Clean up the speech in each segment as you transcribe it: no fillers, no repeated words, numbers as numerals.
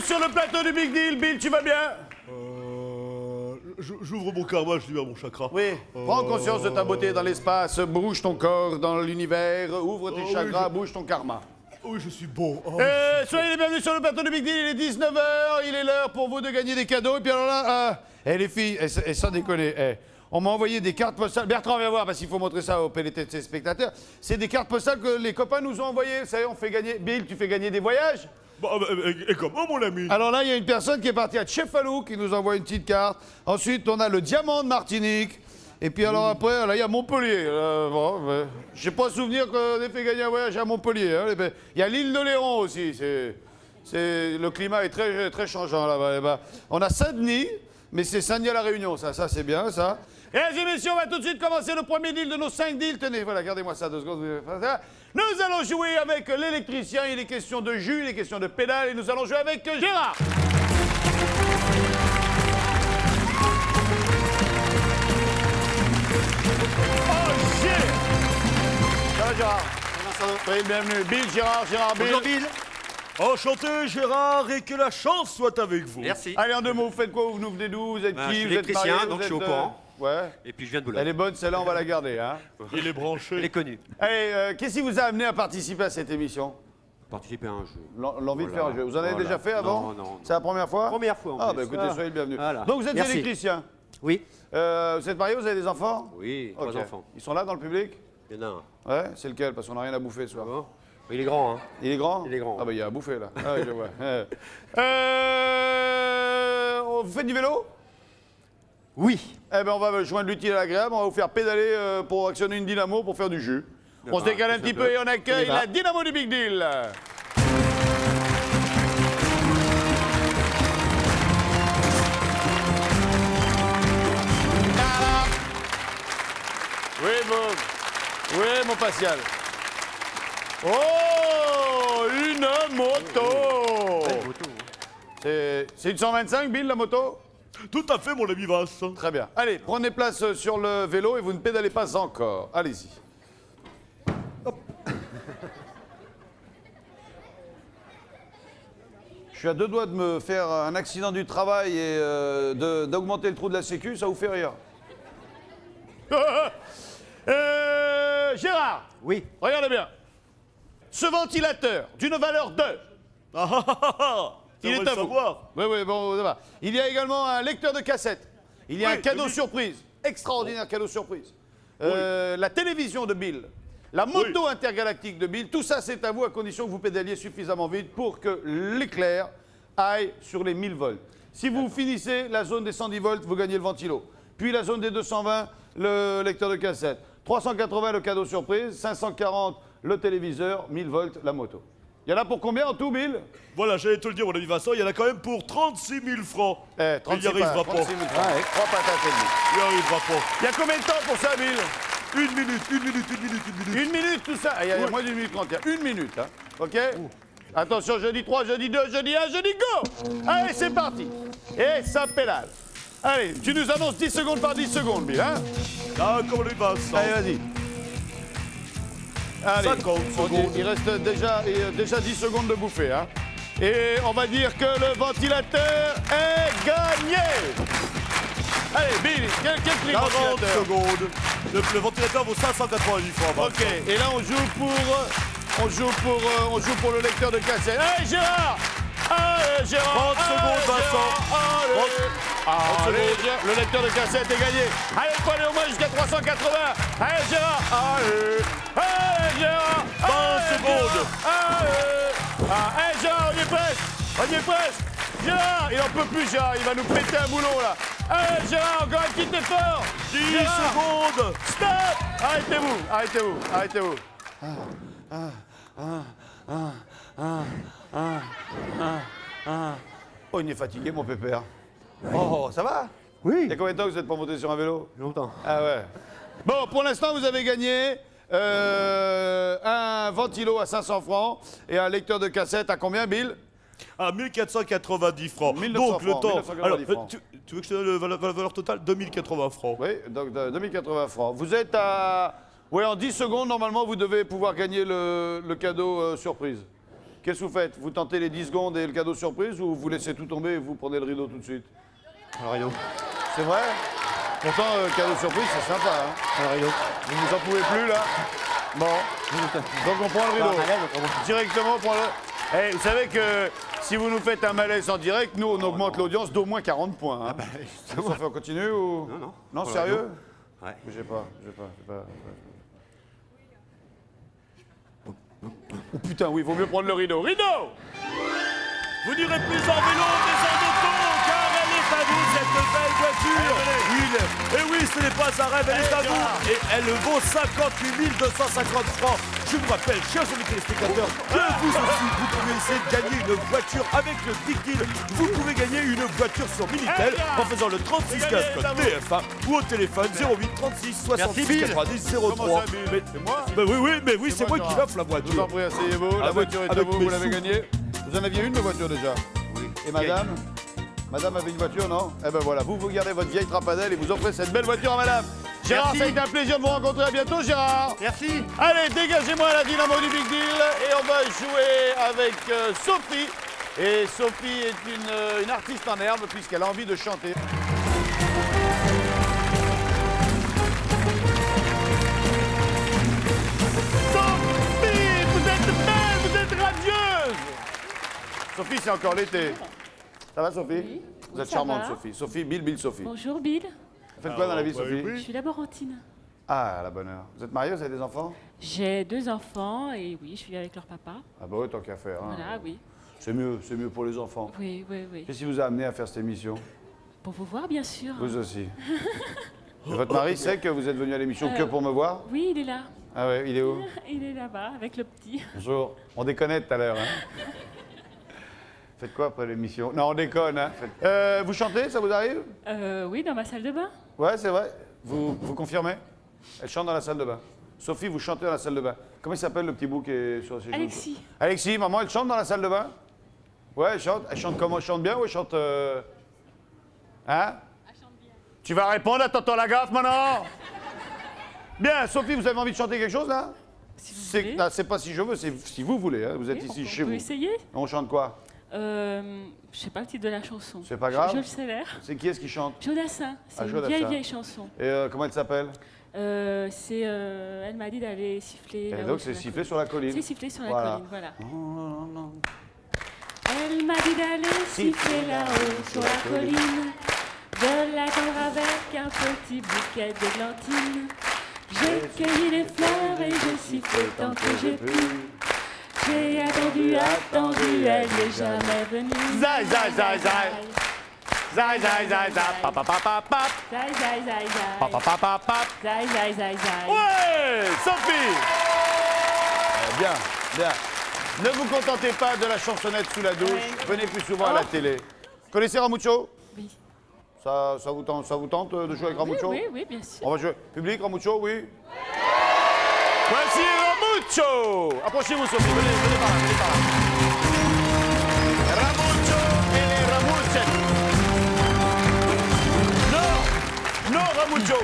bienvenue sur le plateau du Big Deal. Bill, tu vas bien? J'ouvre mon karma, je libère mon chakra. Oui. Prends conscience de ta beauté dans l'espace, bouge ton corps dans l'univers, ouvre tes chakras, bouge ton karma. Oui, je suis beau. Oh, Soyez les bienvenus sur le plateau du Big Deal, il est 19h, il est l'heure pour vous de gagner des cadeaux. Et puis alors là, les filles, sans déconner, on m'a envoyé des cartes postales. Bertrand, viens voir, parce qu'il faut montrer ça aux PLT spectateurs. C'est des cartes postales que les copains nous ont envoyées. Vous savez, on fait gagner... Bill, tu fais gagner des voyages? et comment, mon ami? Alors là, il y a une personne qui est partie à Tchefalou qui nous envoie une petite carte. Ensuite, on a le Diamant de Martinique. Et puis alors après, là, il y a Montpellier. Je n'ai pas souvenir qu'on ait fait gagner un voyage à Montpellier. Hein. Il y a l'île de Léron aussi. Le climat est très, très changeant là-bas. On a Saint-Denis, mais c'est Saint-Denis à la Réunion. Ça c'est bien, ça. Mesdames et messieurs, on va tout de suite commencer le premier deal de nos 5 deals. Tenez, voilà, gardez-moi ça 2 secondes. Nous allons jouer avec l'électricien. Il est question de jus, il est question de pédale. Et nous allons jouer avec Gérard. Ça va, Gérard? Oui, bienvenue. Bill, Gérard, Bill. Bonjour Bill. Enchanté, Gérard, et que la chance soit avec vous. Merci. Allez, en 2 mots, vous faites quoi? Vous venez d'où? Vous êtes Je qui? suis Vous êtes marié? électricien, donc je suis au courant. Ouais. Et puis je viens de Elle Boulogne. est bonne, celle-là, on va la garder, hein? Il est branché. Elle est connue. Allez, qu'est-ce qui vous a amené à participer à cette émission? Participer à un jeu. L'envie de Voilà. faire un jeu. Vous en avez Voilà. déjà fait avant? Non, non. C'est la première fois? Première fois en Ah, plus. bah écoutez, soyez le bienvenu. Voilà. Donc vous êtes Merci. électricien. Oui. Vous êtes marié, vous avez des enfants? Oui, 3 Ok. enfants. Ils sont là dans le public? Il y en a un. Ouais, c'est lequel? Parce qu'on n'a rien à bouffer ce soir. Bon. Il est grand, hein. Il est grand? Il est grand. Ah bah il y a à bouffer là. Ah oui, je vois. Vous faites du vélo? Oui. Eh ben on va joindre l'utile à l'agréable, on va vous faire pédaler pour actionner une dynamo pour faire du jus. On se décale un petit peu et on accueille la dynamo du Big Deal. Voilà. Oui, bon. Oui, mon Pascal. Oh, une moto. C'est une 125, Bill, la moto? Tout à fait, mon ami Vincent. Très bien. Allez, prenez place sur le vélo et vous ne pédalez pas encore. Allez-y. Je suis à 2 doigts de me faire un accident du travail et d'augmenter le trou de la sécu, ça vous fait rire? Gérard, Oui. regardez bien. Ce ventilateur, d'une valeur de... Il est à vous. savoir. Oui, bon, ça va. Il y a également un lecteur de cassette. Il y a Oui, un cadeau oui. surprise. Extraordinaire cadeau surprise. La télévision de Bill. La moto intergalactique de Bill. Tout ça, c'est à vous à condition que vous pédaliez suffisamment vite pour que l'éclair aille sur les 1000 volts. Si vous finissez la zone des 110 volts, vous gagnez le ventilo. Puis la zone des 220, le lecteur de cassette. 380, le cadeau surprise. 540, le téléviseur. 1000 volts, la moto. Il y en a pour combien en tout, Bill? Voilà, j'allais te le dire, mon ami Vincent, il y en a quand même pour 36 000 francs. Eh, Il n'y arrivera pas. 36 000 francs. 3 patates et demie. Il n'y arrivera pas. Il y a combien de temps pour ça, Bill? Une minute. Une minute, tout ça. Il y a moins d'une minute 30. Il y a 1 minute, hein. OK? Attention, je dis 3, je dis 2, je dis 1, je dis go! Allez, c'est parti. Et ça pédale. Allez, tu nous annonces 10 secondes par 10 secondes, Bill, hein? D'accord, mon ami Vincent. Allez, vas-y. Allez, 50 secondes. il reste déjà 10 secondes de bouffer, hein? Et on va dire que le ventilateur est gagné! Allez, Bill, quel prix 40 ventilateur? secondes. Le ventilateur vaut 590 francs. Vincent. Ok, et là on joue pour le lecteur de cassette. Allez Gérard! Allez Gérard! 30 secondes, Vincent. Allez, le lecteur de cassette est gagné. Allez, il faut aller au moins jusqu'à 380. Allez Gérard! Allez Gérard! 20 secondes. Allez Gérard, on y est presque! On y est presque! Gérard, il en peut plus Gérard, il va nous péter un boulot là. Allez Gérard, encore un petit effort! 10 Gérard. secondes. Stop! Arrêtez-vous. Oh, il est fatigué, mon pépère. Oh, ça va? Oui. Il y a combien de temps que vous n'êtes pas monté sur un vélo? Longtemps. Ah ouais. Bon, pour l'instant, vous avez gagné un ventilo à 500 francs et un lecteur de cassette à combien, Bill? À 1490 francs. 1900 Donc le francs, temps. 1990 Alors, francs. tu veux que je te donne la valeur totale? 2080 francs. Oui, donc 2080 francs. Vous êtes à... Oui, en 10 secondes, normalement, vous devez pouvoir gagner le cadeau surprise. Qu'est-ce que vous faites? Vous tentez les 10 secondes et le cadeau surprise ou vous laissez tout tomber et vous prenez le rideau tout de suite? Le rideau. C'est vrai? Pourtant, le cadeau surprise, c'est sympa. Hein? Le rideau. Vous ne vous en pouvez plus, là? Bon. Donc, on prend le rideau. Directement, on prend le... Eh, vous savez que si vous nous faites un malaise en direct, nous, on augmente l'audience d'au moins 40 points. Hein? Ça fait, on continue ou... Non, non. Non, Pour le sérieux? rideau. Ouais. J'ai pas. Oh putain, oui, il vaut mieux prendre le rideau. Rideau! Vous n'irez plus en vélo, mais en auto, car elle est à vous, cette belle voiture. Et oui, ce n'est pas un rêve, elle est à vous. Et elle vaut 58 250 francs. Je vous rappelle, chers amis téléspectateurs, que vous aussi, vous pouvez essayer de gagner une voiture avec le Big Deal. Vous pouvez gagner une voiture sur Minitel en faisant le 36 15 code TF1 ou au téléphone 08 36 66 90 03. Mais, C'est moi? mais oui, c'est moi toi. qui l'offre la Je vous en voiture. prie, asseyez-vous. La Avec- voiture est à avec vous, mes vous l'avez sous. gagnée. Vous en aviez une de voiture déjà? Oui. Et madame? Madame avait une voiture, non? Eh ben voilà, vous gardez votre vieille trapadelle et vous offrez cette belle voiture à madame. Gérard, Merci. ça a été un plaisir de vous rencontrer. À bientôt, Gérard. Merci. Allez, dégagez-moi la dynamo du Big Deal et on va jouer avec Sophie. Et Sophie est une artiste en herbe puisqu'elle a envie de chanter. Sophie, vous êtes belle, vous êtes radieuse. Sophie, c'est encore l'été. Ça va, Sophie? Oui. Vous êtes Ça charmante, va. Sophie. Sophie, Bill, Sophie. Bonjour Bill, Vous faites quoi dans la vie, Sophie? je suis laborantine. Ah, la bonne heure. Vous êtes mariée, vous avez des enfants? J'ai 2 enfants et oui, je suis avec leur papa. Ah bah oui, tant qu'à faire. Hein. Voilà, oui. C'est mieux pour les enfants. Oui, oui, oui. Qu'est-ce qui vous a amené à faire cette émission? Pour vous voir, bien sûr. Vous aussi. Et votre mari sait que vous êtes venu à l'émission que pour me voir? Oui, il est là. Ah ouais, il est où? Il est là-bas, avec le petit. Bonjour. On déconnait tout à l'heure. Hein? Faites quoi après l'émission? Non, on déconne. Hein? Vous chantez, ça vous arrive? Oui, dans ma salle de bain. Ouais, c'est vrai. Vous confirmez? Elle chante dans la salle de bain. Sophie, vous chantez dans la salle de bain. Comment il s'appelle le petit bout qui est sur ses genoux? Alexis. Alexis, maman, elle chante dans la salle de bain? Ouais, elle chante. Elle chante comment? Elle chante bien ou elle chante... Hein? Tu vas répondre à tonton Lagaffe maintenant? Bien, Sophie, vous avez envie de chanter quelque chose là? Si vous voulez. C'est pas si je veux, c'est si vous voulez. Hein. Vous êtes Oui, ici on chez peut vous. essayer. On chante quoi? Je sais pas le titre de la chanson. C'est pas grave. Je le sais l'air. C'est qui est-ce qui chante? Jodassin. C'est Ah, une Jodassin. vieille chanson. Et comment elle s'appelle? Elle m'a dit d'aller siffler. Et là-haut donc sur c'est la siffler sur la colline. C'est siffler sur la Voilà. colline, voilà. Oh, Elle m'a dit d'aller siffler là-haut sur la colline, de l'attendre avec un petit bouquet d'églantines. J'ai cueilli les fleurs et j'ai sifflé tant que j'ai pu. J'ai attendu, elle n'est jamais venue. Zai, zai, zai, zai. Zai, zai, zai, zai. Pa, pa, pa, pa, pa. Zai, zai, zai, Pa, pa, zai. pa, pa, pa. Zai, zai, zai, zai. Ouais, Sophie. Bien, bien. Ne vous contentez pas de la chansonnette sous la douche. Ouais. Venez plus souvent à la télé. Connaissez Ramucho? Oui. Ça vous tente de jouer avec Ramucho? Oui, oui, bien sûr. On va jouer. Public, Ramucho, oui? Voici Ramucho! Approchez-vous, Sophie. Venez par là, venez par là. Ramucho et les Ramuchettes. Non! Non, Ramucho!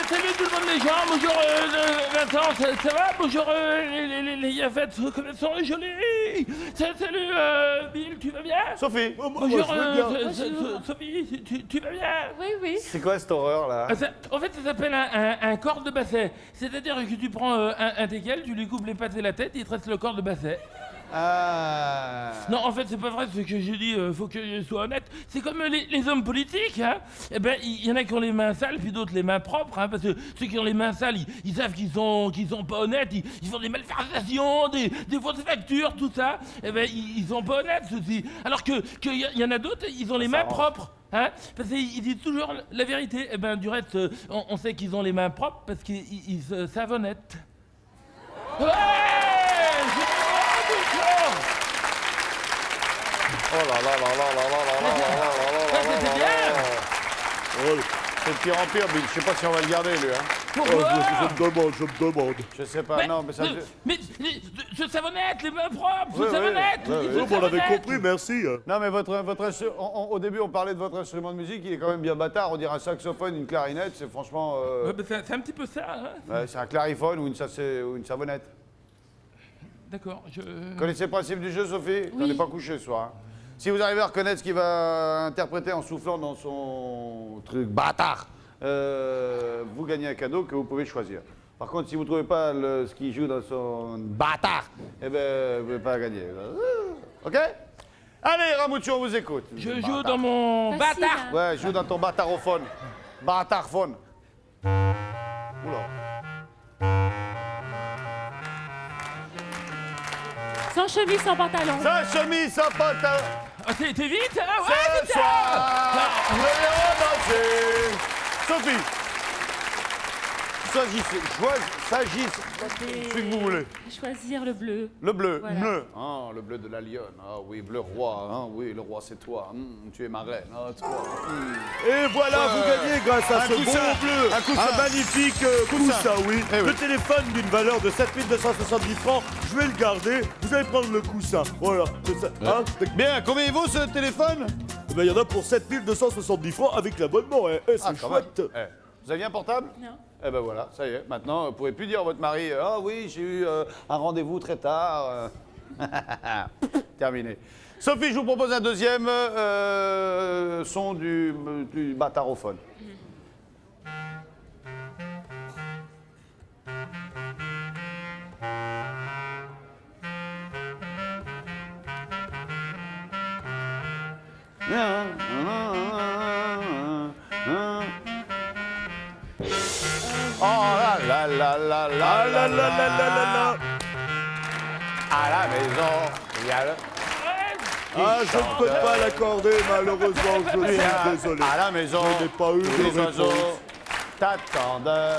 Salut tout le monde les gens, bonjour Vincent, ça va? Bonjour les Yafettes, comme elles sont jolies. Salut Bill, tu vas bien? Sophie! Bonjour Bonjour. Sophie, tu vas bien? Oui, oui. C'est quoi cette horreur là? En fait, ça s'appelle un corps de basset. C'est-à-dire que tu prends un teckel, tu lui coupes les pattes et la tête, il te reste le corps de basset. Ah. Non, en fait, c'est pas vrai ce que j'ai dit, faut que je sois honnête. C'est comme les hommes politiques, hein. Eh ben, il y en a qui ont les mains sales, puis d'autres les mains propres, hein, parce que ceux qui ont les mains sales, ils savent qu'ils sont pas honnêtes, ils font des malversations, des fausses factures, tout ça. Eh ben, ils sont pas honnêtes, ceux-ci. Alors que y en a d'autres, ils ont les mains propres. Hein, parce qu'ils disent toujours la vérité. Eh ben, du reste, on sait qu'ils ont les mains propres parce qu'ils savent honnêtes. Ouais, Oh là là là là là là là là là là là là Ça, c'était bien. Oh, C'est de pire en pire, Bill. Je sais pas si on va le garder, lui. Hein. Pourquoi Je me demande. Je sais pas, non, mais ça... mais ce savonnette, les mains propres, ce Ouais, savonnette, ouais, ce ouais, on l'avait savonnette. compris, merci. Non, mais au début, on parlait de votre instrument de musique. Il est quand même bien bâtard. On dirait un saxophone, une clarinette. C'est franchement... Ouais, bah, c'est un petit peu ça, hein. ouais, c'est un clariphone ou une savonnette. D'accord, je... Vous connaissez le principe du jeu, Sophie? T'en Oui. es pas couché ce soir. Hein. Si vous arrivez à reconnaître ce qu'il va interpréter en soufflant dans son truc bâtard, vous gagnez un cadeau que vous pouvez choisir. Par contre, si vous ne trouvez pas ce qu'il joue dans son bâtard, eh ben, vous ne pouvez pas gagner. OK? Allez, Ramouchou, on vous écoute. Je joue dans mon Facile, bâtard. hein. Ouais, joue dans ton bâtarophone. Bâtarphone. Oula. Sans chemise, sans pantalon. Sa chemise, sa pantalon. Ah, t'es vite, hein? Ouais, Ce c'est ça. soir, venez danser. Sophie. S'agisse. Ce que vous voulez. Choisir le bleu. Le bleu, Voilà. bleu. Ah, le bleu de la lionne. Ah oui, bleu roi. Ah oui, le roi c'est toi. Tu es ma reine. Ah, toi. Et voilà, vous gagnez grâce à un ce beau coussin, bleu, un coussin. magnifique coussin, oui. Eh oui. Le téléphone d'une valeur de 7270 francs, je vais le garder, vous allez prendre le coussin. Voilà, c'est ça. Hein. Bien, combien il vaut ce téléphone? Eh ben, il y en a pour 7270 francs avec l'abonnement, hein. Eh, c'est quand même. chouette. Eh, vous aviez un portable? Non. Eh ben voilà, ça y est. Maintenant, vous pouvez plus dire à votre mari ah oui, j'ai eu un rendez-vous très tard. Terminé. Sophie, je vous propose un deuxième son du bâtarophone. Oh là là là là là Ah là là là là là là. À la maison, il y a le... Ah, je ne peux pas l'accorder, malheureusement, je suis désolé. À la maison, Je n'ai pas eu tous de les oiseaux réponse. t'attendent.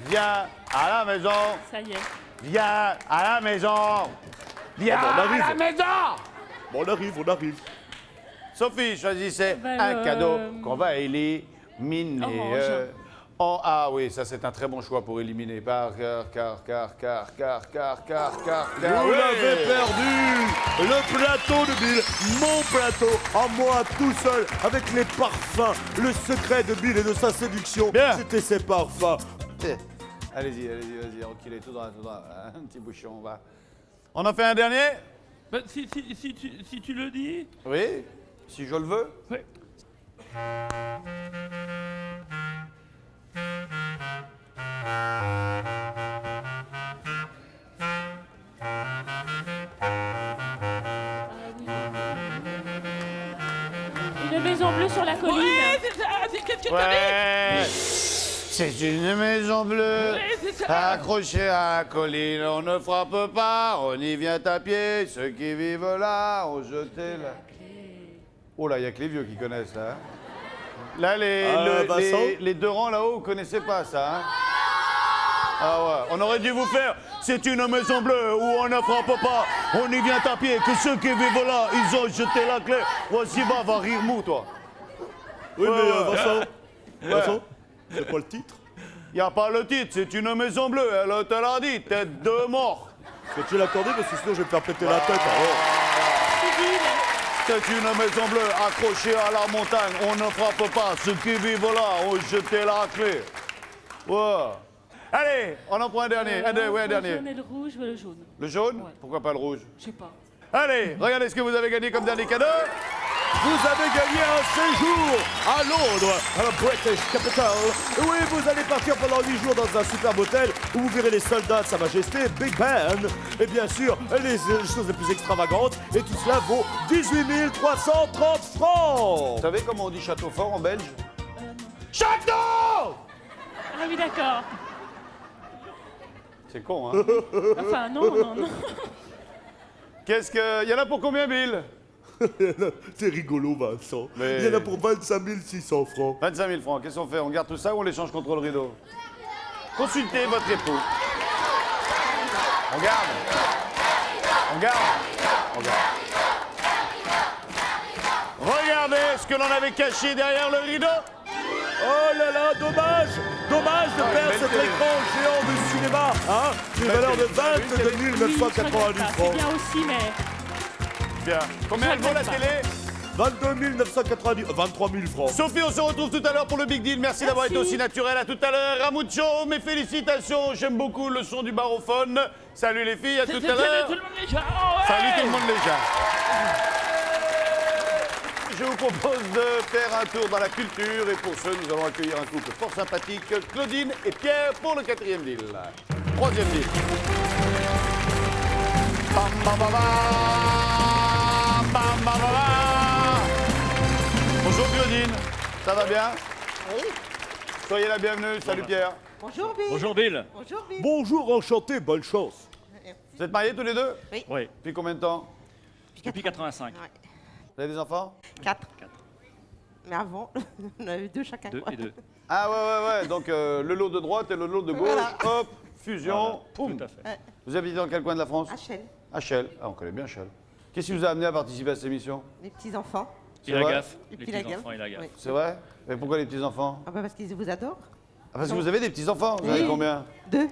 Viens à la maison, Ça y est. viens à la maison, viens Ah bon, on à arrive. la maison. Bon, on arrive. Sophie, choisissez Bah, un cadeau qu'on va éliminer. Orange. Ah oui, ça c'est un très bon choix pour éliminer. Car. Vous Oui. l'avez perdu. Le plateau de Bill, mon plateau, à moi tout seul, avec les parfums. Le secret de Bill et de sa séduction, Bien. c'était ses parfums. Allez-y, vas-y, reculez tout droit. Un petit bouchon, on va. On en fait un dernier? Bah, si tu le dis. Oui, si je le veux. Ouais. Ah oui. Une maison bleue sur la colline. Ouais, c'est ça. Qu'est-ce que t'as dit? Ouais. C'est une maison bleue. Ouais, c'est ça. Accrochée à la colline, on ne frappe pas, on y vient à pied. Ceux qui vivent là ont jeté la... Oh là, il n'y a que les vieux qui connaissent ça. Hein. Là, Vincent les deux rangs là-haut, vous connaissez pas ça. Hein. Ah ouais, on aurait dû vous faire. C'est une maison bleue où on ne frappe pas, on y vient à pied. Que ceux qui vivent là, ils ont jeté la clé. Voici, va rire mou, toi. Oui, mais Ouais. Vincent, c'est pas le titre. Il n'y a pas le titre, c'est une maison bleue, elle te l'a dit, tête de mort. Est-ce que tu l'accorder parce que sinon je vais me faire péter la tête. Alors. Civil. C'est une maison bleue accrochée à la montagne, on ne frappe pas, ceux qui vivent là ont jeté la clé. Ouais. Allez, on en prend un dernier, un Le dernier. jaune et le rouge, je veux le jaune. Le jaune? Ouais. Pourquoi pas le rouge? Je sais pas. Allez, regardez ce que vous avez gagné comme dernier cadeau. Vous avez gagné un séjour à Londres, à la British Capital. Oui, vous allez partir pendant 8 jours dans un superbe hôtel où vous verrez les soldats de Sa Majesté, Big Ben, et bien sûr les choses les plus extravagantes. Et tout cela vaut 18 330 francs. Vous savez comment on dit château fort en belge? Non. Château! Ah oui, d'accord. C'est con, hein? Enfin, non. Qu'est-ce que... Il y en a pour combien, Bill? C'est rigolo, Vincent. Mais- Il y en a pour 25 600 francs. 25 000 francs, qu'est-ce qu'on fait? On garde tout ça ou on l'échange contre le rideau? Consultez votre époux. On garde. On garde. On garde. Regardez ce que l'on avait caché derrière le rideau. Oh là là, dommage de perdre cet écran géant de cinéma, hein, d'une valeur de 22 Oui, je 990 regrette pas, c'est francs. bien aussi, mais Bien. Combien elle vaut la télé 22 990, 23 000 francs. Sophie, on se retrouve tout à l'heure pour le Big Deal. Merci d'avoir été aussi naturel. À tout à l'heure. Ramucho, mes félicitations. J'aime beaucoup le son du barophone. Salut les filles, à tout à l'heure. Tout le monde les gens, ouais. Salut tout le monde les gens. Je vous propose de faire un tour dans la culture et pour ce, nous allons accueillir un couple fort sympathique, Claudine et Pierre pour le 4e deal. 3e deal. Bam, bam, bam, bam. Bam, bam, bam, bam. Bonjour Claudine, ça va bien? Oui. Soyez la bienvenue, salut Pierre. Bonjour Bill. Bonjour Bill. Bonjour Bill. Bonjour, enchanté, bonne chance. Vous êtes mariés tous les deux? Oui, Depuis combien de temps? depuis 85. Ouais. Vous avez des enfants? 4. Mais avant, on avait 2 chacun. 2 quoi. et 2. Ah ouais, donc le lot de droite et le lot de gauche, Voilà. hop, fusion, poum. Tout à fait. Vous habitez dans quel coin de la France? HL, À Chelles. Ah, on connaît bien Chelles. Qu'est-ce qui vous a amené à participer à cette émission? les petits-enfants. C'est Et la vrai gaffe. Et Les puis la petits enfants gaffe. et la gaffe. Oui. C'est vrai? Mais pourquoi les petits-enfants? Ah bah parce qu'ils vous adorent. Ah, parce que vous avez des petits-enfants? Vous en avez Oui. combien? 2.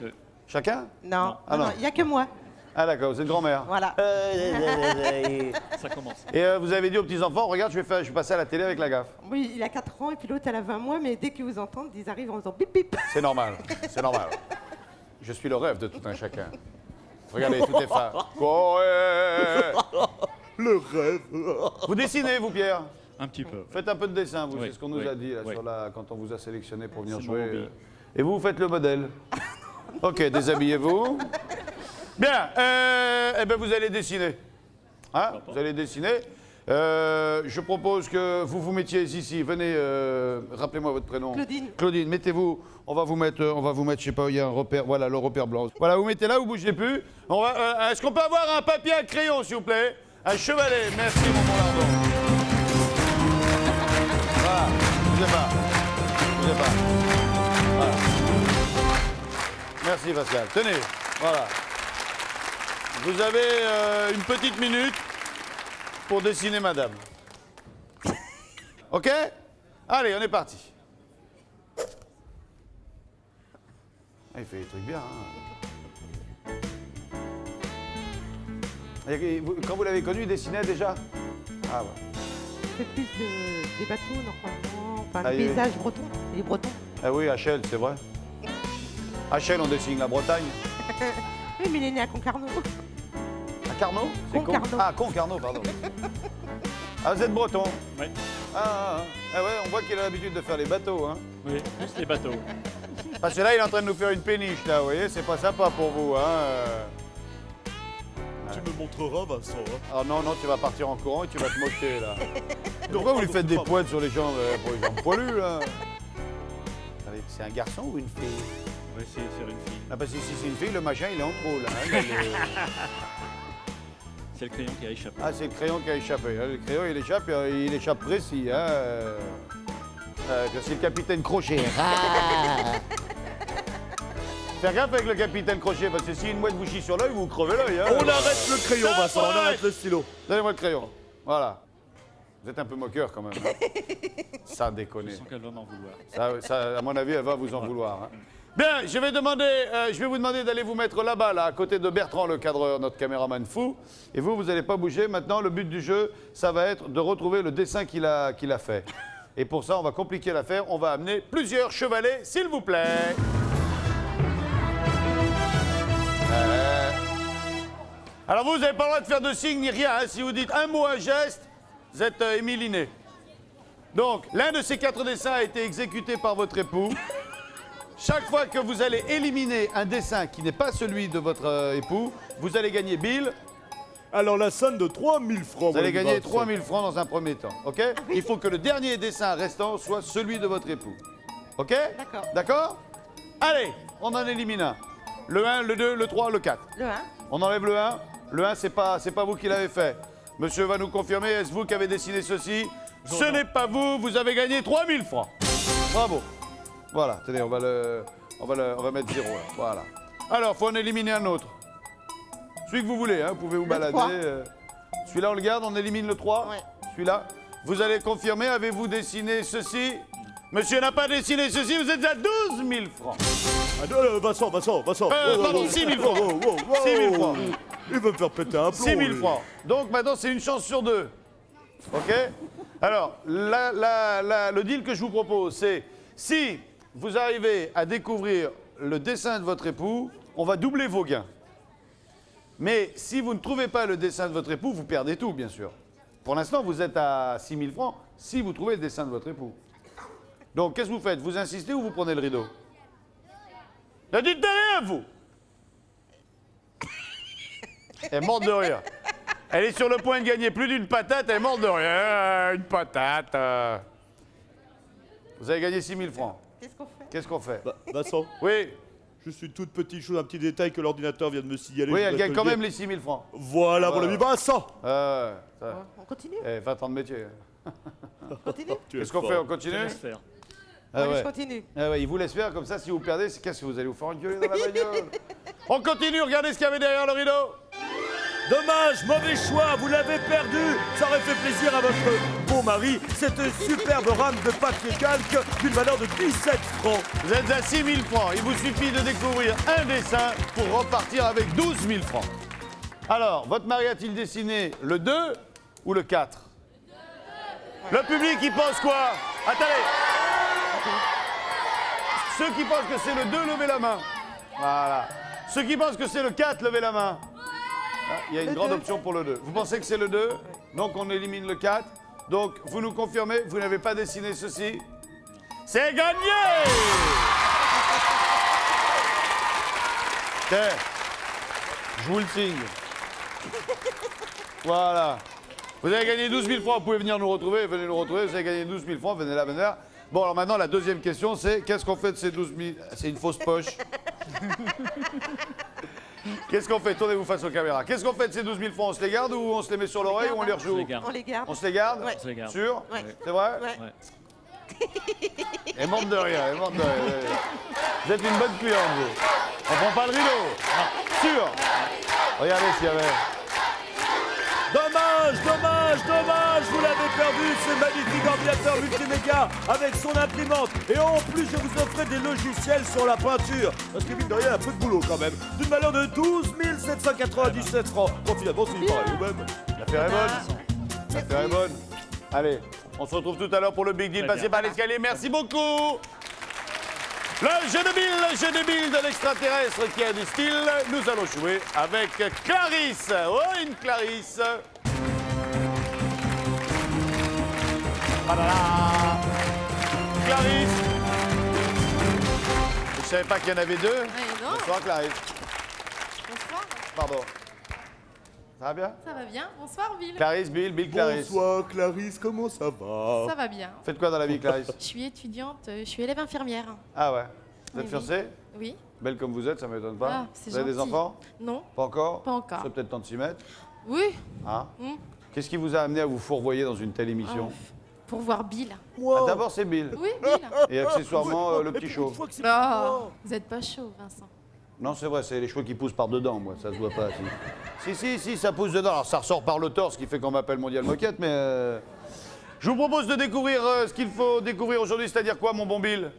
Chacun? Non, Ah non. il n'y a que moi. Ah d'accord, vous êtes grand-mère. Voilà. Ça commence. Et vous avez dit aux petits-enfants, regarde, je vais passer à la télé avec la gaffe. Oui, il a 4 ans et puis l'autre, elle a 20 mois, mais dès qu'ils vous entendent, ils arrivent en faisant bip bip. C'est normal, c'est normal. Je suis le rêve de tout un chacun. Regardez, tout est fin. Ouais. Le rêve. Vous dessinez, vous, Pierre? Un petit peu. Faites un peu de dessin, vous, Oui, c'est ce qu'on nous oui, a dit là, oui. quand on vous a sélectionné pour venir C'est mon jouer. hobby. Et vous, vous faites le modèle. Ok, déshabillez-vous. Bien, eh ben vous allez dessiner. Hein? Vous allez dessiner. Je propose que vous vous mettiez ici. Venez, rappelez-moi votre prénom. Claudine. Claudine, mettez-vous. On va vous mettre, je sais pas, il y a un repère. Voilà, le repère blanc. Voilà, vous mettez là, vous bougez plus. Est-ce qu'on peut avoir un papier, un crayon, s'il vous plaît? Un chevalet. Merci, mon bon Lardon. Voilà, bougez pas. Bougez pas. Voilà. Merci, Pascal. Tenez, voilà. Vous avez une petite minute pour dessiner madame. OK? Allez, on est parti. Ah, il fait des trucs bien. Hein. Quand vous l'avez connu, il dessinait déjà? Ah ouais. C'est plus des bateaux, normalement. Enfin, Ah, le oui. paysage breton. Les bretons. Ah oui, HL, c'est vrai. HL, on dessine la Bretagne. Oui, mais il est né à Concarneau. À Carnot? C'est Concarneau. Ah, Concarneau, pardon. Ah, vous êtes breton? Oui, Ah ouais, on voit qu'il a l'habitude de faire les bateaux, hein. oui, plus les bateaux. Parce que là, il est en train de nous faire une péniche, là, vous voyez, c'est pas sympa pour vous, hein. Tu me montreras, Vincent. Hein. Ah non, tu vas partir en courant et tu vas te moquer, là. Pourquoi vous lui faites des pointes sur les jambes, pour les jambes poilues, là? Attendez, c'est un garçon ou une fille? On va essayer de faire une fille. Ah, parce que si c'est une fille, le machin, il est en trop, là. Hein, C'est le crayon qui a échappé. Ah, c'est le crayon qui a échappé. Le crayon, il échappe précis, hein. C'est le capitaine Crochet. Faire gaffe avec le capitaine Crochet, parce que si une mouette vous chie sur l'œil, vous crevez l'œil. Hein. On arrête le crayon, Vincent, on arrête le stylo. Donnez-moi le crayon. Voilà. Vous êtes un peu moqueur quand même. Hein. Ça déconne. Je sens qu'elle va m'en vouloir. Ça, à mon avis, elle va vous en vouloir. Hein. Bien, je vais vous demander d'aller vous mettre là-bas, là, à côté de Bertrand, le cadreur, notre caméraman fou. Et vous n'allez pas bouger. Maintenant, le but du jeu, ça va être de retrouver le dessin qu'il a fait. Et pour ça, on va compliquer l'affaire. On va amener plusieurs chevalets, s'il vous plaît. Alors vous n'avez pas le droit de faire de signe ni rien. Hein. Si vous dites un mot, un geste, vous êtes émiliné. Donc, l'un de ces 4 dessins a été exécuté par votre époux. Chaque fois que vous allez éliminer un dessin qui n'est pas celui de votre époux, vous allez gagner Bill. Alors la somme de 3000 francs. Vous allez mon gagner Vincent. 3000 francs dans un premier temps. OK? Il faut que le dernier dessin restant soit celui de votre époux. OK? D'accord. D'accord? Allez, on en élimine un. Le 1, le 2, le 3, le 4. Le 1. On enlève le 1. Le 1, c'est pas vous qui l'avez fait. Monsieur va nous confirmer, est-ce vous qui avez dessiné ceci? Ce n'est pas vous, vous avez gagné 3000 francs. Bravo. Voilà, tenez, on va mettre 0 là. Voilà. Alors, faut en éliminer un autre. Celui que vous voulez, hein, vous pouvez vous balader. 3. Celui-là, on le garde, on élimine le 3. Ouais. Celui-là. Vous allez confirmer, avez-vous dessiné ceci? Monsieur n'a pas dessiné ceci, vous êtes à 12 000 francs. Ah, Vincent. Pardon, 6 000 francs. 6 000 francs. Il veut me faire péter un plomb. 6 000 lui. francs. Donc maintenant, c'est une chance sur deux. OK? Alors, le deal que je vous propose, c'est si vous arrivez à découvrir le dessin de votre époux, on va doubler vos gains. Mais si vous ne trouvez pas le dessin de votre époux, vous perdez tout, bien sûr. Pour l'instant, vous êtes à 6 000 francs si vous trouvez le dessin de votre époux. Donc, qu'est-ce que vous faites? Vous insistez ou vous prenez le rideau? Ne dites rien, vous! Elle est morte de rire. Elle est sur le point de gagner plus d'une patate, elle est morte de rire. Une patate. Vous avez gagné 6 000 francs. Qu'est-ce qu'on fait? Qu'est-ce qu'on fait? Vincent, Oui, juste une toute petite chose, un petit détail que l'ordinateur vient de me signaler. oui, je elle voudrais gagne te quand le même dire. les 6 000 francs. Voilà, mon ami Vincent. Ça, On continue? 20 ans de métier. On continue? Qu'est-ce qu'on fait? On continue? Laisse faire. Ah Allez, ouais. je continue. Ah ouais, il vous laisse faire comme ça, si vous perdez, qu'est-ce que vous allez vous faire engueuler dans la bagnole? On continue, regardez ce qu'il y avait derrière le rideau. Dommage, mauvais choix, vous l'avez perdu. Ça aurait fait plaisir à votre beau mari. Cette superbe rame de papier calque d'une valeur de 17 francs. Vous êtes à 6 000 francs. Il vous suffit de découvrir un dessin pour repartir avec 12 000 francs. Alors, votre mari a-t-il dessiné le 2 ou le 4? Le public, il pense quoi? Attendez. Ceux qui pensent que c'est le 2, levez la main. Voilà. Ceux qui pensent que c'est le 4, levez la main. Ah, il y a une Le grande 2. option pour le 2. Vous pensez que c'est le 2? Donc on élimine le 4. Donc vous nous confirmez, vous n'avez pas dessiné ceci. C'est gagné! Tiens, je vous le signe. Voilà. Vous avez gagné 12 000 francs, vous pouvez venir nous retrouver, venez nous retrouver, vous avez gagné 12 000 francs, venez là, venez là. Bon, alors maintenant, la deuxième question, c'est qu'est-ce qu'on fait de ces 12 000... C'est une fausse poche. Qu'est-ce qu'on fait? Tournez-vous face aux caméras. Qu'est-ce qu'on fait de ces 12 000 francs? On se les garde ou on se les met sur l'oreille ou on les On se rejoue? les garde. On les garde. On se les garde? Ouais. On se les garde. Sûr? Ouais. C'est vrai? Ouais. Ouais. Elle monte de rien, elle monte de rien. Vous êtes une bonne cliente, vous. On prend pas le rideau. Sûr? Regardez s'il y avait... Dommage, vous l'avez perdu, ce magnifique ordinateur multimédia avec son imprimante. Et en plus, je vous offrais des logiciels sur la peinture. Parce que mine de rien, un peu de boulot quand même. D'une valeur de 12 797 francs. Bon, finalement, c'est pareil au même. L'affaire est bonne. L'affaire est bonne. Allez, on se retrouve tout à l'heure pour le Big Deal. Très Passez bien. par l'escalier, merci beaucoup. Le jeu de Bill de l'extraterrestre qui a du style. Nous allons jouer avec Clarisse. Oh, une Clarisse. Ah là là. Clarisse. Je ne savais pas qu'il y en avait deux. non. Bonsoir Clarisse. Bonsoir, Pardon. Ça va bien? ça va bien. Bonsoir Bill. Clarisse, Bill, Clarisse. Bonsoir Clarisse, comment ça va? Ça va bien. Faites quoi dans la vie, Clarisse? Je suis étudiante, je suis élève infirmière. Ah ouais. Vous êtes Oui, fiancée? Oui. Belle comme vous êtes, ça m'étonne pas. Ah, c'est vous avez des gentil. enfants? Non. Pas encore? Pas encore. C'est peut-être temps de s'y mettre. Oui. Hein? Hmm. Qu'est-ce qui vous a amené à vous fourvoyer dans une telle émission? Pour voir Bill. Ah, d'abord, c'est Bill. Oui, Bill. Et accessoirement, le petit chauve. Oh, vous êtes pas chaud, Vincent. Non, c'est vrai, c'est les cheveux qui poussent par dedans, moi, ça se voit pas. Si, ça pousse dedans. Alors, ça ressort par le torse, ce qui fait qu'on m'appelle Mondial Moquette, mais... Je vous propose de découvrir ce qu'il faut découvrir aujourd'hui, c'est-à-dire quoi, mon bon Bill?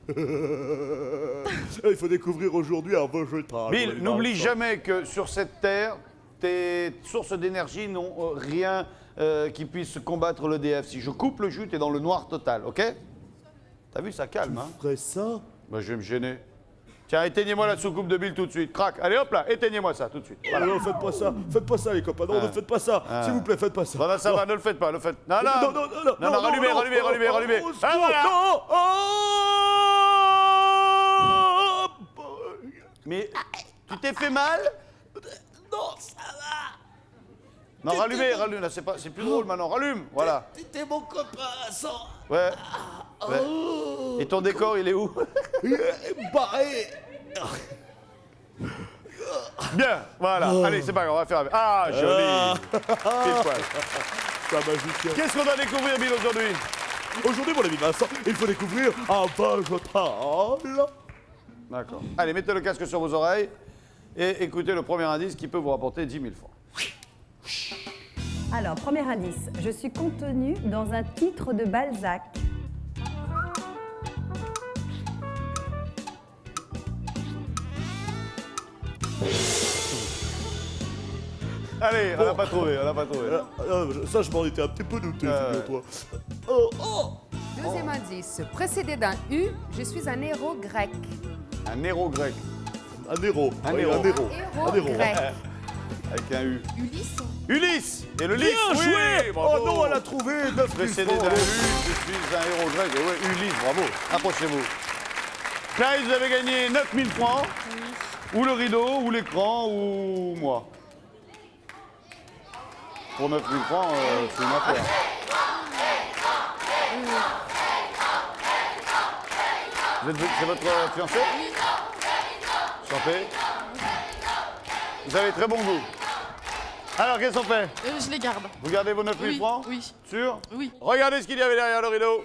Il faut découvrir aujourd'hui un végétal. Bill, n'oublie jamais que sur cette terre, tes sources d'énergie n'ont rien qui puisse combattre l'EDF. Si je coupe le jus, t'es dans le noir total, ok? T'as vu, ça calme, hein? Ferais ça? Bah, je vais me gêner. Tiens, éteignez-moi la soucoupe de Bill tout de suite. Crac, allez hop là, éteignez-moi ça tout de suite. Voilà. Non, faites pas ça les copains, non, ne faites pas ça, s'il vous plaît, faites pas ça. Voilà, ça va, ne le faites pas, ne le faites. Non, Non, rallumez, rallumez. au Ah, voilà. secours, non, Mais tu t'es fait mal? non, ça va. Non, rallumez, là, c'est plus drôle maintenant, rallume, voilà. T'étais mon copain, Vincent. Ouais. Et ton décor, il est où? Barré. Bien, voilà. Allez, c'est pas grave, on va faire avec. Ah, joli. Pile poil. C'est un magicien. Qu'est-ce qu'on doit découvrir, Bill, aujourd'hui? Aujourd'hui, mon ami Vincent, il faut découvrir un végétal. D'accord. Allez, mettez le casque sur vos oreilles et écoutez le premier indice qui peut vous rapporter 10 000 francs. Alors, premier indice, je suis contenue dans un titre de Balzac. Allez, on l'a pas trouvé, on l'a pas trouvé. Ça, je m'en étais un petit peu douté, figure-toi. Oh. Deuxième indice. Précédé d'un U, je suis un héros grec. Un héros grec, Un héros. Un Oui, héros. Un héros. Héros grec. avec un U. Ulysse. Ulysse. Et le lys, Bien oui, joué. bravo. Oh non, elle a trouvé 9 000 Précédé francs. d'un U, je suis un héros grec. Ouais, Ulysse, bravo. Approchez-vous. Clyde, vous avez gagné 9 000 francs. Ou le rideau, ou l'écran, ou moi. Pour 9 000 francs, c'est une affaire. C'est votre fiancé? Santé. Vous avez très bon goût. Alors, qu'est-ce qu'on fait? Je les garde. Vous gardez vos 9 000 Oui, francs? oui. Sûr? Oui. Regardez ce qu'il y avait derrière le rideau.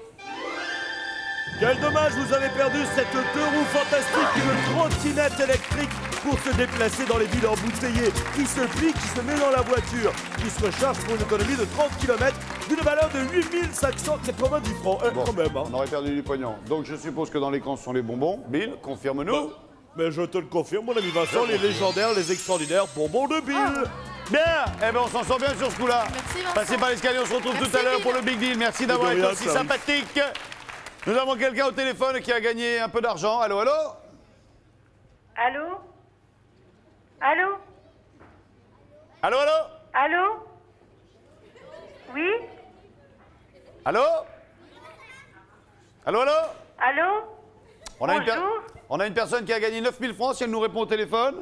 Quel dommage, vous avez perdu cette 2 roues fantastique, une trottinette électrique pour se déplacer dans les villes embouteillées, qui se plie, qui se met dans la voiture, qui se recharge pour une économie de 30 km d'une valeur de 8 590 francs. Quand même, hein. On aurait perdu du pognon. Donc, je suppose que dans l'écran, ce sont les bonbons. Bill, confirme-nous. Mais je te le confirme, mon ami Vincent, les légendaires, les extraordinaires bonbons de Bill. Bien. Eh bien, on s'en sort bien sur ce coup-là. Merci, Vincent. Passez par l'escalier, on se retrouve Merci, tout à l'heure Bill. pour le Big Deal. Merci d'avoir De été rien, aussi Charles. sympathique. Nous avons quelqu'un au téléphone qui a gagné un peu d'argent. Allô, allô? Allô? Allô? Allô, allô? Allô? Oui? Allô? Allô, allô? Allô? On Bonjour. on a une personne qui a gagné 9 000 francs si elle nous répond au téléphone.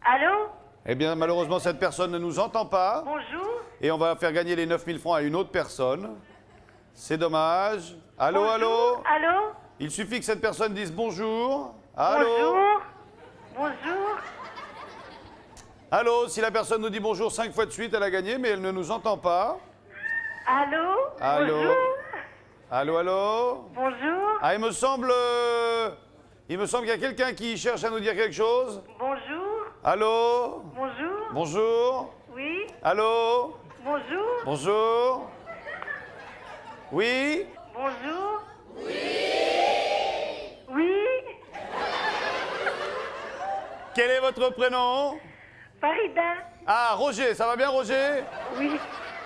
Allô? Eh bien, malheureusement, cette personne ne nous entend pas. Bonjour? Et on va faire gagner les 9 000 francs à une autre personne. C'est dommage. Allô, allô? Bonjour? Allô? Il suffit que cette personne dise bonjour. Allô? Bonjour? Bonjour? Allô? Si la personne nous dit bonjour 5 fois de suite, elle a gagné, mais elle ne nous entend pas. Allô? Allô? Bonjour? Allô, allô? Bonjour? Ah, il me semble qu'il y a quelqu'un qui cherche à nous dire quelque chose. Bonjour? Allô? Bonjour? Bonjour? Oui? Allô? Bonjour? Bonjour? Oui? Bonjour? Oui? Quel est votre prénom? Farida? Ah, Roger, ça va bien, Roger? Oui?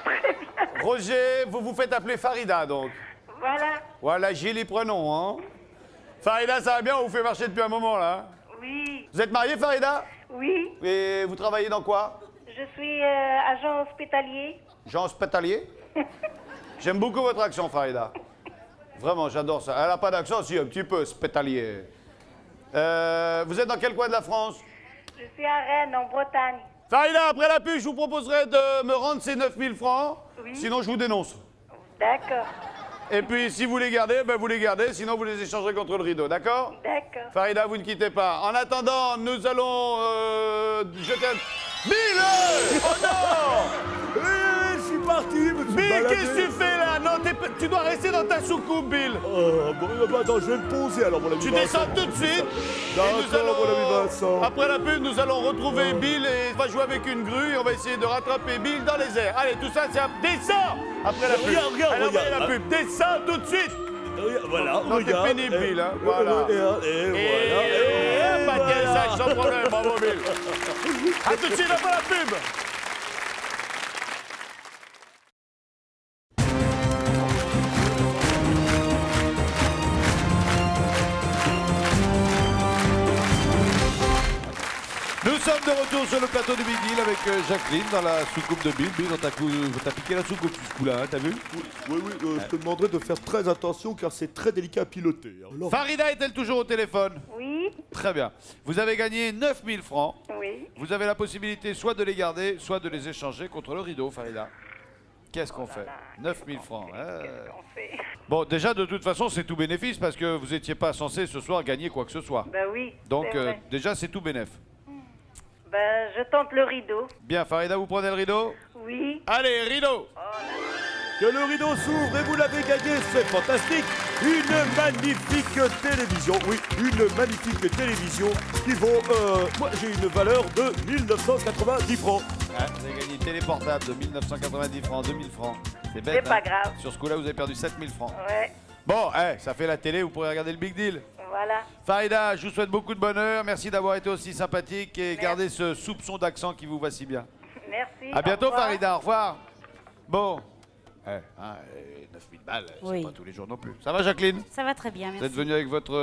Très bien. Roger, vous vous faites appeler Farida, donc. Voilà. Voilà, j'ai les prénoms, hein. Farida, ça va bien, on vous fait marcher depuis un moment, là. Oui? Vous êtes mariée, Farida? Oui? Et vous travaillez dans quoi? Je suis agent hospitalier. Jean hospitalier? J'aime beaucoup votre accent, Farida. Vraiment, j'adore ça. Elle n'a pas d'accent, si, un petit peu, hospitalier. Vous êtes dans quel coin de la France? Je suis à Rennes, en Bretagne. Farida, après la pub, je vous proposerai de me rendre ces 9 000 francs. Oui. Sinon, je vous dénonce. D'accord. Et puis, si vous les gardez, ben vous les gardez. Sinon, vous les échangerez contre le rideau, d'accord? D'accord. Farida, vous ne quittez pas. En attendant, nous allons jeter un... Bill! Oh non! Je suis parti, me suis Bill, baladé. qu'est-ce que tu fais là? Non, tu dois rester dans ta soucoupe, Bill. Bon, attends, je vais me poser alors, mon ami Tu Vincent. descends tout de suite. D'accord, Et nous allons, mon ami Vincent. après la pub, nous allons retrouver Bill et on va jouer avec une grue et on va essayer de rattraper Bill dans les airs. Allez, tout ça, c'est un... Descends! Après la pub. Regarde, Allez, envoyez regarde, la pub. Descends tout de suite. Voilà, Non, t'es regarde. pénible, Bill, hein, Et voilà. voilà. Et pas de caissage, sans problème, bravo Bill. A tout de suite après la pub. Nous sommes de retour sur le plateau de Big Deal avec Jacqueline dans la soucoupe de Bill. Bill, t'as piqué la soucoupe ce coup-là, hein, t'as vu? Oui, je te demanderai de faire très attention car c'est très délicat à piloter. Alors, Farida est-elle toujours au téléphone? Oui? Très bien. Vous avez gagné 9 000 francs. Oui? Vous avez la possibilité soit de les garder, soit de les échanger contre le rideau, Farida. Qu'est-ce qu'on fait? 9 000 francs. On fait. Bon, déjà, de toute façon, c'est tout bénéfice parce que vous n'étiez pas censé ce soir gagner quoi que ce soit. Ben oui. Donc, c'est vrai. déjà, c'est tout bénéf. Ben, je tente le rideau. Bien, Farida, vous prenez le rideau? Oui? Allez, rideau! que le rideau s'ouvre et vous l'avez gagné, c'est fantastique. Une magnifique télévision, oui, une magnifique télévision qui vaut, moi j'ai une valeur de 1990 francs. Ah, vous avez gagné une télé portable de 1990 francs, 2000 francs. C'est bête, C'est pas hein. grave. Sur ce coup-là, vous avez perdu 7000 francs. Ouais, Bon, ça fait la télé, vous pourrez regarder le Big Deal. voilà. Farida, je vous souhaite beaucoup de bonheur. Merci d'avoir été aussi sympathique et Merci. gardez ce soupçon d'accent qui vous va si bien. merci. À bientôt, au revoir. Farida. Au revoir. Bon. 9000 balles, Oui. c'est pas tous les jours non plus. Ça va, Jacqueline? Ça va très bien, Vous merci. êtes venue avec votre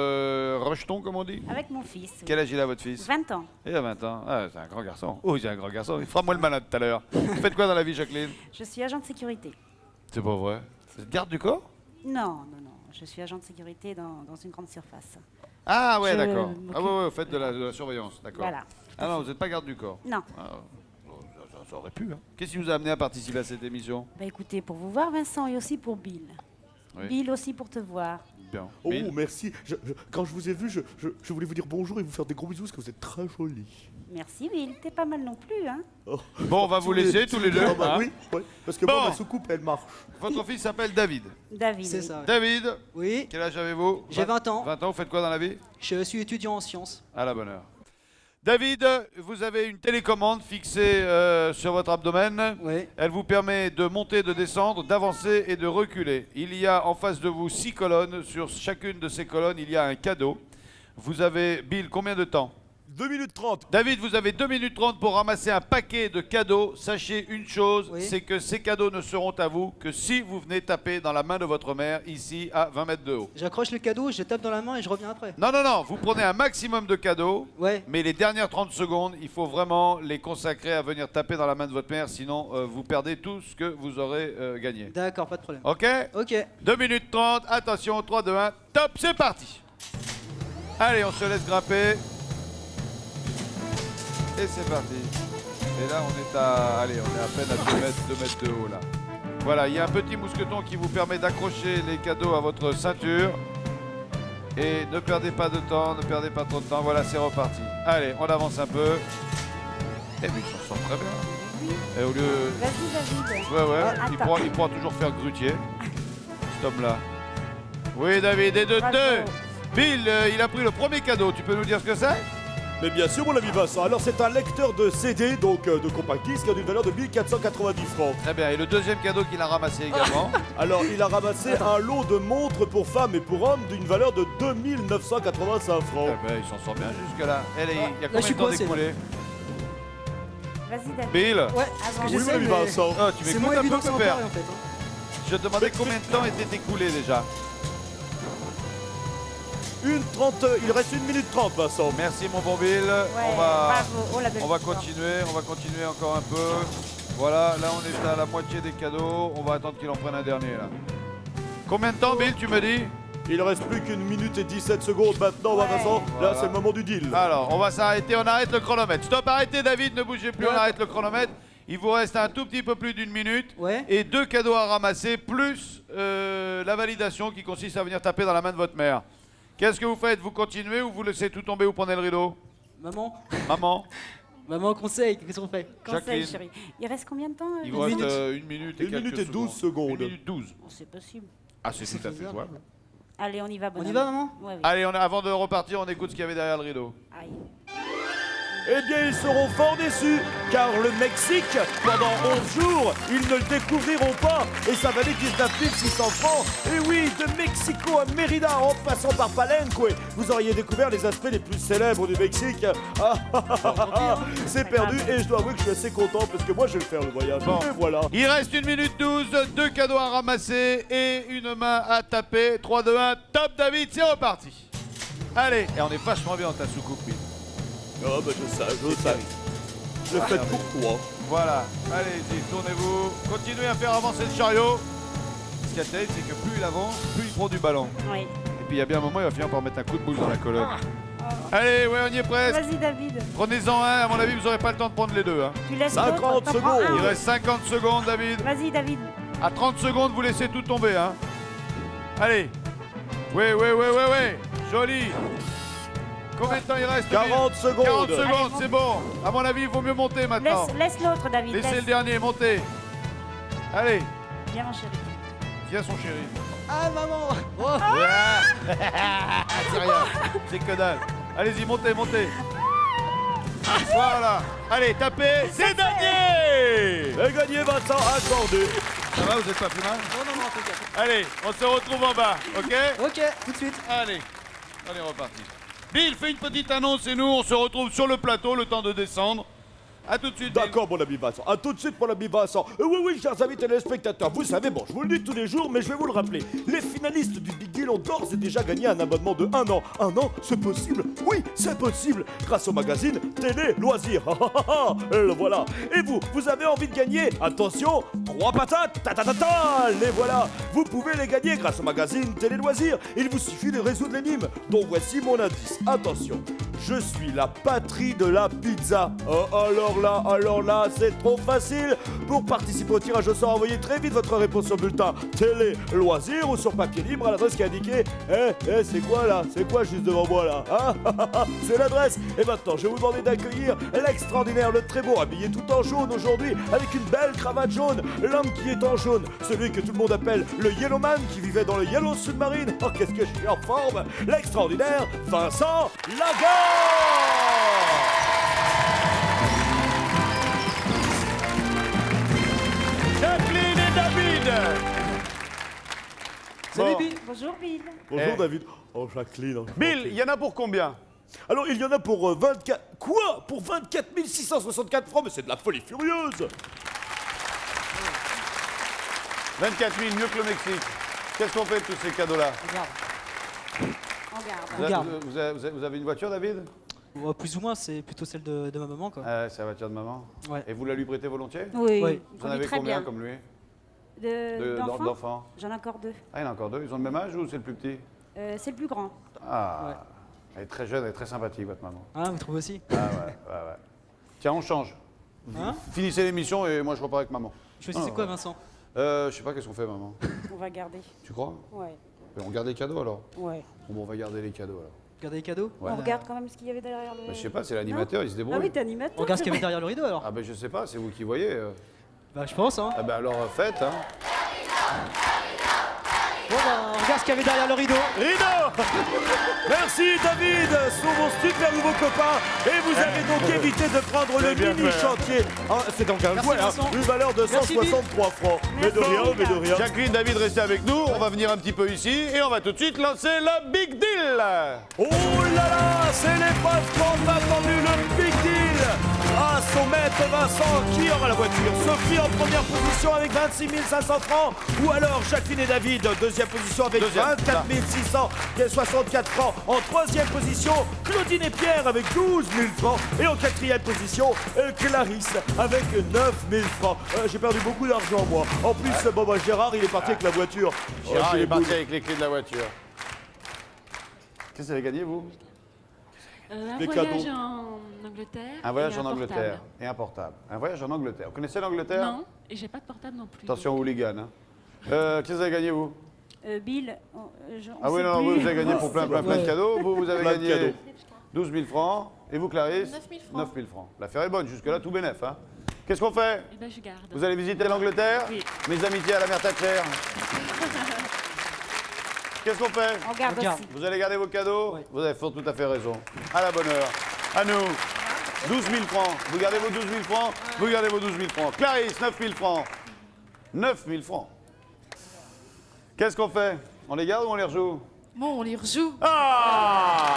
rejeton, comme on dit? Avec mon fils. oui. Quel âge il a, votre fils? 20 ans. Il a 20 ans. Ah, c'est un grand garçon. Oh, c'est un grand garçon. Il fera moi le malin tout à l'heure. Vous faites quoi dans la vie, Jacqueline? Je suis agent de sécurité. C'est pas vrai. Vous êtes garde du corps? Non. Je suis agent de sécurité dans une grande surface. Ah ouais, Je d'accord. m'occupe- Ah ouais, vous faites de la surveillance, d'accord. Voilà. Ah non, vous n'êtes pas garde du corps. Non. Ah, ça aurait pu. Hein. Qu'est-ce qui vous a amené à participer à cette émission? Bah écoutez, pour vous voir, Vincent, et aussi pour Bill. Oui. Bill aussi pour te voir. Bien. Oh, Bill merci. Quand je vous ai vu, je voulais vous dire bonjour et vous faire des gros bisous parce que vous êtes très jolie. Merci Bill, t'es pas mal non plus, hein. Bon, on va vous laisser tous les deux. Ah bah hein. oui, parce que Bon. moi, ma soucoupe, elle marche. Votre fils s'appelle David. David. C'est oui. ça. David, Oui, quel âge avez-vous? j'ai 20 ans. 20 ans, vous faites quoi dans la vie? Je suis étudiant en sciences. À la bonne heure. David, vous avez une télécommande fixée sur votre abdomen. Oui. Elle vous permet de monter, de descendre, d'avancer et de reculer. Il y a en face de vous 6 colonnes. Sur chacune de ces colonnes, il y a un cadeau. Vous avez, Bill, combien de temps? 2 minutes 30. David, vous avez 2 minutes 30 pour ramasser un paquet de cadeaux. Sachez une chose, Oui. c'est que ces cadeaux ne seront à vous que si vous venez taper dans la main de votre mère, ici, à 20 mètres de haut. J'accroche le cadeau, je tape dans la main et je reviens après. Non, non, non, vous prenez un maximum de cadeaux. Ouais. Mais les dernières 30 secondes, il faut vraiment les consacrer à venir taper dans la main de votre mère, sinon vous perdez tout ce que vous aurez gagné. D'accord, pas de problème. Ok? Ok. 2 minutes 30, attention, 3, 2, 1, top, c'est parti! Allez, on se laisse grimper. Et c'est parti. Et là, on est à peine à 2 mètres de haut, là. Voilà, il y a un petit mousqueton qui vous permet d'accrocher les cadeaux à votre ceinture. Et ne perdez pas de temps, ne perdez pas trop de temps. Voilà, c'est reparti. Allez, on avance un peu. Eh bien, il s'en sort très bien. Et au lieu... Vas-y David. Ouais, Attends. il pourra toujours faire grutier, cet homme-là. Oui, David, et de Bravo. 2. Bill, il a pris le premier cadeau. Tu peux nous dire ce que c'est? Mais bien sûr, mon ami Vincent. Alors, c'est un lecteur de CD, donc de compact disque, d'une valeur de 1490 francs. Très bien. Et le deuxième cadeau qu'il a ramassé également? Alors, il a ramassé un lot de montres pour femmes et pour hommes d'une valeur de 2985 francs. Eh ben, il s'en sort bien jusque-là. Il y a Là, combien je de suis temps coincé, d'écoulé? Vas-y David. Bill, Ouais, Avant. ce que Oui, j'essaie, mon ami mais Vincent. oh, tu c'est m'écoutes moins un peu, évident que ça en pépère. paraît en fait. hein. Je te demandais combien de temps était écoulé déjà. Il reste 1 minute 30, Vincent. Merci, mon bon Bill. Ouais, On va... bravo. Oh la belle On va victoire. continuer encore un peu. Voilà, là on est à la moitié des cadeaux. On va attendre qu'il en prenne un dernier là. Combien de temps, Bill, tu me dis? Il reste plus qu'une minute et 17 secondes maintenant, Ouais. Vincent. Là, Voilà. c'est le moment du deal. Alors, on va s'arrêter, on arrête le chronomètre. Stop, arrêtez David, ne bougez plus, on Ouais. arrête le chronomètre. Il vous reste un tout petit peu plus d'1 minute. Ouais. Et 2 cadeaux à ramasser, plus la validation qui consiste à venir taper dans la main de votre mère. Qu'est-ce que vous faites? Vous continuez ou vous laissez tout tomber ou prenez le rideau? Maman, Maman, maman, conseil, qu'est-ce qu'on fait? Conseil Jacqueline. chérie. Il reste combien de temps il David vous reste minute. 1 minute et 1 quelques minute et 12 secondes. 1 minute 12. Oh, c'est possible. Ah, c'est tout à fait faisable. jouable. Allez, on y va, bonhomme. On y va, maman? Ouais, oui. Allez, avant de repartir, on écoute ce qu'il y avait derrière le rideau. Aïe. Eh bien, ils seront fort déçus, car le Mexique, pendant 11 jours, ils ne le découvriront pas, et ça valait 19 600 francs. Et oui, de Mexico à Mérida, en passant par Palenque, vous auriez découvert les aspects les plus célèbres du Mexique. C'est perdu, et je dois avouer que je suis assez content, parce que moi, je vais le faire le voyage. Bon. Et voilà. Il reste 1 minute 12, 2 cadeaux à ramasser et une main à taper. 3, 2, 1, top David, c'est reparti. Allez, et on est vachement bien dans ta soucoupe, Bill. Ah, bah je sais. Je le fais pour toi. Voilà, allez-y, tournez-vous. Continuez à faire avancer le chariot. Ce qui est terrible, c'est que plus il avance, plus il prend du ballon. Oui. Et puis il y a bien un moment, il va finir par mettre un coup de boule dans la colonne. Allez, ouais, on y est presque. Vas-y David. Prenez-en un, à mon avis, vous n'aurez pas le temps de prendre les deux. Hein. Tu laisses 50 l'autre, t'en prends secondes. un. Il reste 50 secondes, David. Vas-y David. À 30 secondes, vous laissez tout tomber. Hein. Allez. Oui. Joli. Combien de temps il reste? 40 secondes. 40 secondes, Allez, c'est bon. À mon avis, il vaut mieux monter maintenant. Laisse l'autre David. Laissez laisse. le dernier, montez. Allez, Viens mon chéri. viens son chéri. Ah, maman! Oh. C'est rien, c'est que dalle. Allez-y, montez. Voilà. Allez, tapez, c'est gagné. Et gagné Vincent, accordé. Ça va, vous êtes pas plus mal? Non, t'inquiète. Allez, on se retrouve en bas, ok? Ok, tout de suite. Allez, reparti. Bill, fais une petite annonce et nous, on se retrouve sur le plateau, le temps de descendre. À tout de suite. D'accord, mon ami Vincent. À tout de suite, mon ami Vincent. Oui, chers amis téléspectateurs, vous savez, bon, je vous le dis tous les jours, mais je vais vous le rappeler. Les finalistes du Big Deal ont d'ores et déjà gagné un abonnement de 1 an. 1 an, c'est possible. Oui, c'est possible. Grâce au magazine Télé Loisirs. Le voilà. Et vous avez envie de gagner? Attention, 3 patates. Les voilà. Vous pouvez les gagner grâce au magazine Télé Loisirs. Il vous suffit de résoudre l'énigme. Donc voici mon indice. Attention. Je suis la patrie de la pizza. Oh, alors là, c'est trop facile. Pour participer au tirage au sort, envoyez très vite votre réponse sur bulletin Télé Loisirs ou sur papier libre à l'adresse qui est indiquée. C'est quoi là? C'est quoi juste devant moi là, hein? C'est l'adresse. Et maintenant, je vais vous demander d'accueillir l'extraordinaire, le très beau, habillé tout en jaune aujourd'hui, avec une belle cravate jaune. L'homme qui est en jaune, celui que tout le monde appelle le Yellowman, qui vivait dans le Yellow Submarine. Oh, qu'est-ce que je suis en forme! L'extraordinaire Vincent Lagor. Jacqueline et David. Salut Bon. Bill. Bonjour Bill. Bonjour David. Oh Jacqueline. enchanté. Bill, il y en a pour combien? Alors il y en a pour 24... Quoi? Pour 24 664 francs? Mais c'est de la folie furieuse. 24 000, mieux que le Mexique. Qu'est-ce qu'on fait de tous ces cadeaux-là? On garde. Vous avez une voiture, David? Ouais, plus ou moins, c'est plutôt celle de ma maman, quoi. C'est la voiture de maman. Ouais. Et vous la lui prêtez volontiers? Oui, Oui. Vous en avez combien comme lui? D'enfants? J'en ai encore 2. Ah, il y en a encore 2. Ils ont le même âge ou c'est le plus petit? C'est le plus grand. Ah, Ouais. elle est très jeune, elle est très sympathique, votre maman. Ah, vous trouvez aussi? Ah ouais. Tiens, on change. Hein? Finissez l'émission et moi je repars avec maman. Choisissez Non, quoi, ouais. Vincent? Je sais pas, qu'est-ce qu'on fait, maman? On va garder. Tu crois? Ouais. On garde les cadeaux alors? Ouais. Bon, on va garder les cadeaux alors. Regardez les cadeaux? Ouais. On regarde quand même ce qu'il y avait derrière le... Bah, je sais pas, c'est l'animateur, il se débrouille. Ah oui, t'es animateur. On regarde ce qu'il y avait derrière le rideau, alors? Ah ben je sais pas, c'est vous qui voyez. Bah, je pense, hein. Ah ben alors faites, hein. Bon, bah, on regarde ce qu'il y avait derrière le rideau. Rideau. Merci David, sont vos super nouveaux copains. Et vous avez donc évité de prendre le bien mini fait, hein. chantier. Ah, c'est donc un Merci, jouet, hein. Vincent. Une valeur de Merci, 163 francs. Mais de Merci, rien, mais de rien. Jacqueline, David, restez avec nous. On va venir un petit peu ici et on va tout de suite lancer le Big Deal. Oh là là, c'est l'épreuve qu'on a attendu, le Big Deal. Grâce au maître Vincent qui aura la voiture. Sophie en première position avec 26 500 francs. Ou alors Jacqueline et David en deuxième position avec 24 664 francs. En troisième position, Claudine et Pierre avec 12 000 francs. Et en quatrième position, Clarisse avec 9 000 francs. J'ai perdu beaucoup d'argent moi. En plus, bon, bah, Gérard il est parti avec la voiture. Gérard, Chez il les est parti boules. avec les clés de la voiture. Qu'est-ce que vous avez gagné, vous? Un Des voyage cadeaux. en Angleterre. Un voyage et en un Angleterre portable. et un portable. Un voyage en Angleterre. Vous connaissez l'Angleterre? Non, et j'ai pas de portable non plus. Attention aux hooligans. Hein. Qu'est-ce que vous avez gagné, vous? Bill, on Ah oui, sait non, plus. vous avez gagné pour plein de Ouais. cadeaux. Vous avez Plein de gagné cadeaux. 12 000 francs. Et vous, Clarisse? 9 000 francs. 9 000 francs. L'affaire est bonne, jusque-là, tout bénef. Hein. Qu'est-ce qu'on fait? Eh ben, je garde. Vous allez visiter l'Angleterre? Oui. Mes amitiés à la mère Thatcher. Qu'est-ce qu'on fait? On garde On garde. aussi. Vous allez garder vos cadeaux? Oui. Vous avez tout à fait raison. À la bonne heure. À nous. 12 000 francs. Vous gardez vos 12 000 francs? Vous gardez vos 12 000 francs. Clarisse, 9 000 francs. 9 000 francs. Qu'est-ce qu'on fait? On les garde ou on les rejoue? Bon, on les rejoue. Ah!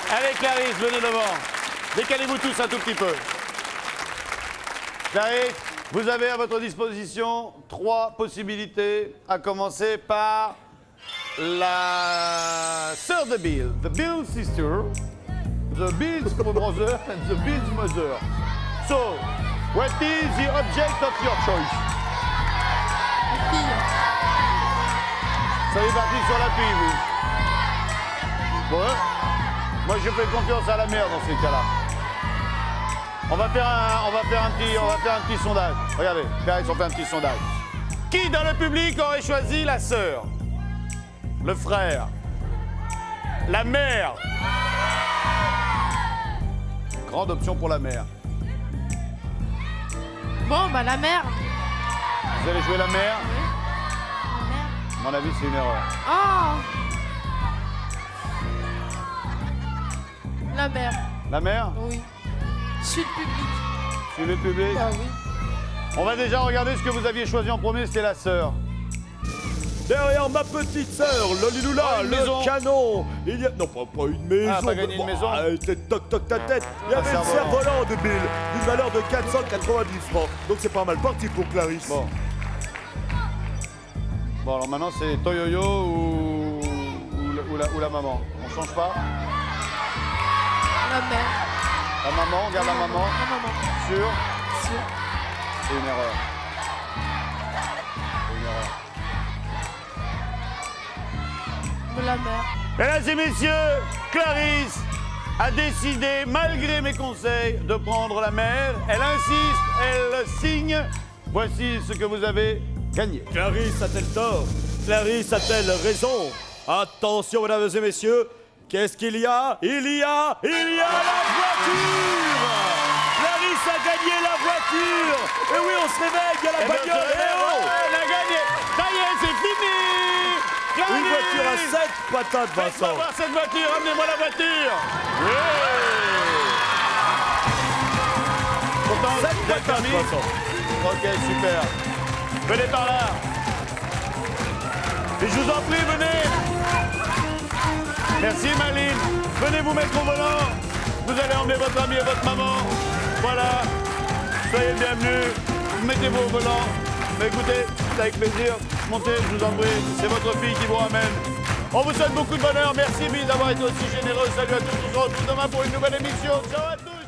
Allez, Clarisse, venez devant. Décalez-vous tous un tout petit peu. Clarisse, vous avez à votre disposition 3 possibilités, à commencer par la sœur de Bill, the Bill sister, the Bill's brother and the Bill's mother. So, what is the object of your choice? Ça est parti sur la fille, vous. Ouais. Moi, je fais confiance à la mère dans ces cas-là. On va faire un petit sondage. Regardez, Clarisse, on fait un petit sondage. Qui dans le public aurait choisi la sœur? Le frère? La mère? Grande option pour la mère. Bon, bah la mère. Vous allez jouer la mère? La mère. À mon avis, c'est une erreur. Oh. La mère. La mère? Oui. Je suis le public. Sur le public? Ah oui. On va déjà regarder ce que vous aviez choisi en premier, c'était la sœur. Derrière ma petite sœur, Lolilula, Oh, une le maison. canon. Il y a... Non, pas une maison. Ah, pas gagné une maison. Toc toc ta tête. Il y avait un cerf-volant. cerf-volant de Bill, d'une valeur de 490 francs. Donc c'est pas mal parti pour Clarisse. Bon. Bon, alors maintenant, c'est Toyoyo ou la maman. On change pas? La mère. La maman, on garde la maman. La maman. Sûr? Sûr. C'est une erreur. C'est une erreur. De la mère. Mesdames et messieurs, Clarisse a décidé, malgré mes conseils, de prendre la mère. Elle insiste, elle signe. Voici ce que vous avez gagné. Clarisse a-t-elle tort? Clarisse a-t-elle raison? Attention, mesdames et messieurs, qu'est-ce qu'il y a? Il y a la voiture! Clarisse a gagné la voiture! Et oui, on se réveille, il y a la bagnole! Eh oh! Elle a gagné. Ça y est, c'est fini. Clarisse. Une voiture à 7 patates, Faites-moi Vincent! voir cette voiture, amenez-moi la voiture. Oui. Content 7 d'être patates, parmi? Vincent! Ok, super. Venez par là. Et je vous en prie, venez. Merci, Maline. Venez vous mettre au volant. Vous allez emmener votre ami et votre maman. Voilà. Soyez le bienvenus. Mettez-vous au volant. Mais écoutez, c'est avec plaisir. Montez, je vous en prie. C'est votre fille qui vous ramène. On vous souhaite beaucoup de bonheur. Merci, Bill, d'avoir été aussi généreux. Salut à tous. On se retrouve demain pour une nouvelle émission. Ciao à tous.